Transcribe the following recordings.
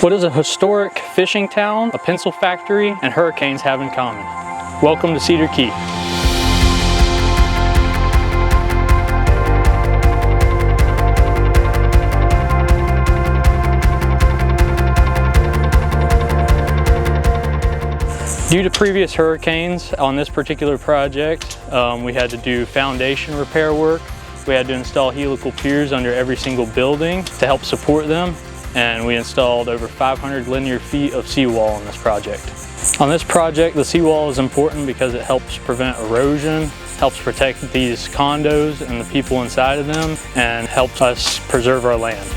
What does a historic fishing town, a pencil factory, and hurricanes have in common? Welcome to Cedar Key. Due to previous hurricanes on this particular project, we had to do foundation repair work. We had to install helical piers under every single building to help support them, and we installed over 500 linear feet of seawall on this project. On this project, the seawall is important because it helps prevent erosion, helps protect these condos and the people inside of them, and helps us preserve our land.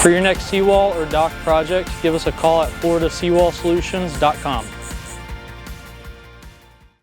For your next seawall or dock project, give us a call at floridaseawallsolutions.com.